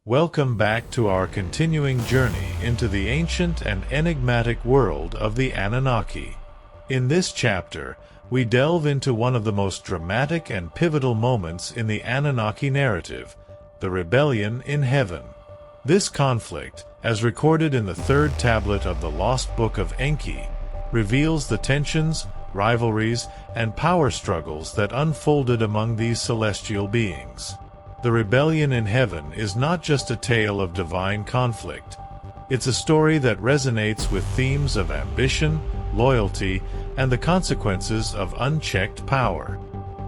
Welcome back to our continuing journey into the ancient and enigmatic world of the Anunnaki. In this chapter, we delve into one of the most dramatic and pivotal moments in the Anunnaki narrative, the rebellion in heaven. This conflict, as recorded in the third tablet of the lost book of Enki, reveals the tensions, rivalries, and power struggles that unfolded among these celestial beings. The rebellion in heaven is not just a tale of divine conflict. It's a story that resonates with themes of ambition, loyalty, and the consequences of unchecked power.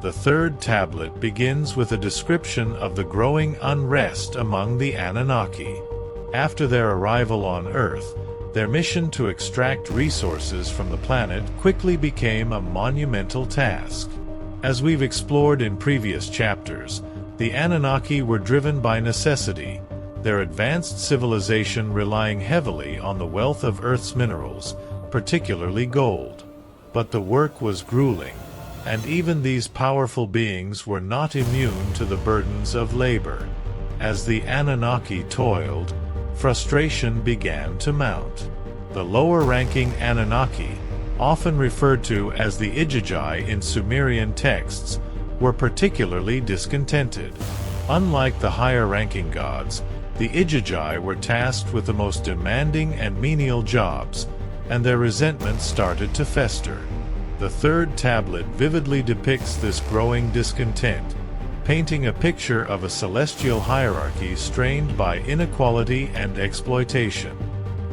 The third tablet begins with a description of the growing unrest among the Anunnaki. After their arrival on Earth, their mission to extract resources from the planet quickly became a monumental task. As we've explored in previous chapters, the Anunnaki were driven by necessity, their advanced civilization relying heavily on the wealth of Earth's minerals, particularly gold. But the work was grueling, and even these powerful beings were not immune to the burdens of labor. As the Anunnaki toiled, frustration began to mount. The lower-ranking Anunnaki, often referred to as the Igigi in Sumerian texts, were particularly discontented. Unlike the higher-ranking gods, the Igigi were tasked with the most demanding and menial jobs, and their resentment started to fester. The third tablet vividly depicts this growing discontent, painting a picture of a celestial hierarchy strained by inequality and exploitation.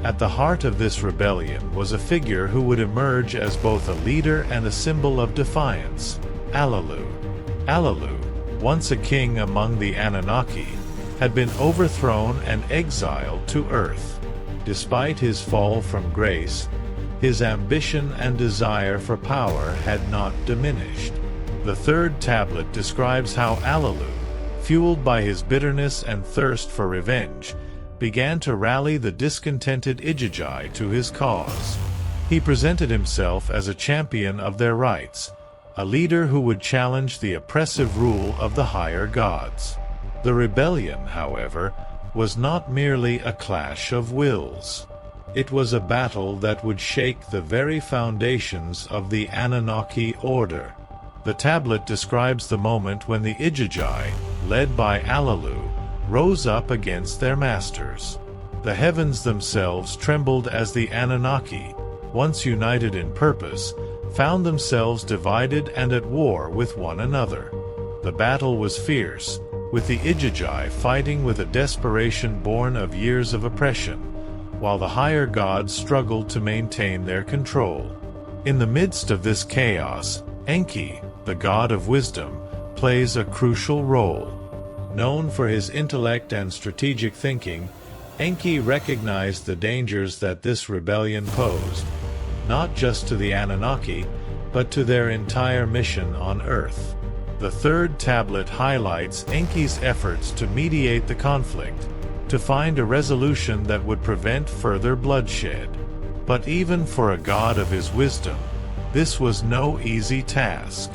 At the heart of this rebellion was a figure who would emerge as both a leader and a symbol of defiance: Alalu. Alalu, once a king among the Anunnaki, had been overthrown and exiled to Earth. Despite his fall from grace, his ambition and desire for power had not diminished. The third tablet describes how Alalu, fueled by his bitterness and thirst for revenge, began to rally the discontented Igigi to his cause. He presented himself as a champion of their rights, a leader who would challenge the oppressive rule of the higher gods. The rebellion, however, was not merely a clash of wills. It was a battle that would shake the very foundations of the Anunnaki order. The tablet describes the moment when the Igigi, led by Alalu, rose up against their masters. The heavens themselves trembled as the Anunnaki, once united in purpose, found themselves divided and at war with one another. The battle was fierce, with the Igigi fighting with a desperation born of years of oppression, while the higher gods struggled to maintain their control. In the midst of this chaos, Enki, the god of wisdom, plays a crucial role. Known for his intellect and strategic thinking, Enki recognized the dangers that this rebellion posed, not just to the Anunnaki, but to their entire mission on Earth. The third tablet highlights Enki's efforts to mediate the conflict, to find a resolution that would prevent further bloodshed. But even for a god of his wisdom, this was no easy task.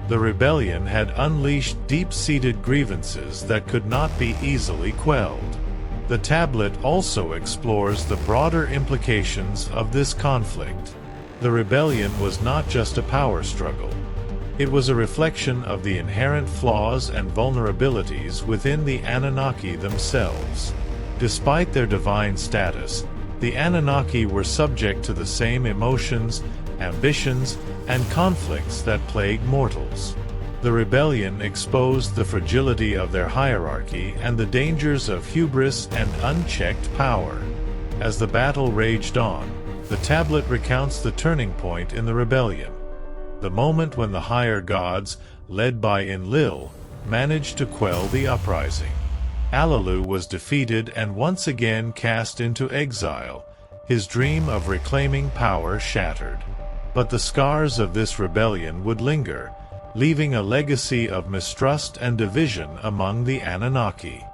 The rebellion had unleashed deep-seated grievances that could not be easily quelled. The tablet also explores the broader implications of this conflict. The rebellion was not just a power struggle. It was a reflection of the inherent flaws and vulnerabilities within the Anunnaki themselves. Despite their divine status, the Anunnaki were subject to the same emotions, ambitions, and conflicts that plague mortals. The rebellion exposed the fragility of their hierarchy and the dangers of hubris and unchecked power. As the battle raged on, the tablet recounts the turning point in the rebellion, the moment when the higher gods, led by Enlil, managed to quell the uprising. Alalu was defeated and once again cast into exile, his dream of reclaiming power shattered. But the scars of this rebellion would linger, leaving a legacy of mistrust and division among the Anunnaki.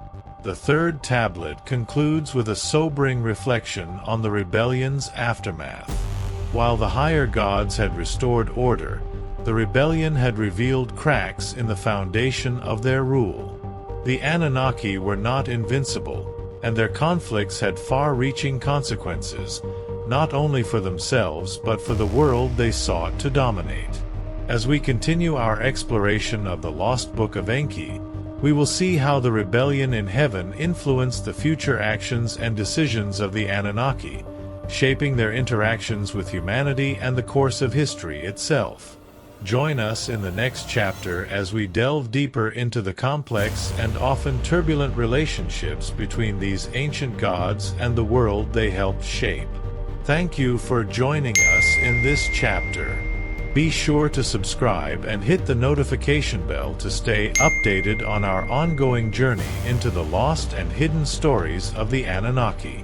The third tablet concludes with a sobering reflection on the rebellion's aftermath. While the higher gods had restored order, the rebellion had revealed cracks in the foundation of their rule. The Anunnaki were not invincible, and their conflicts had far-reaching consequences, not only for themselves but for the world they sought to dominate. As we continue our exploration of the lost book of Enki, we will see how the rebellion in heaven influenced the future actions and decisions of the Anunnaki, shaping their interactions with humanity and the course of history itself. Join us in the next chapter as we delve deeper into the complex and often turbulent relationships between these ancient gods and the world they helped shape. Thank you for joining us in this chapter. Be sure to subscribe and hit the notification bell to stay updated on our ongoing journey into the lost and hidden stories of the Anunnaki.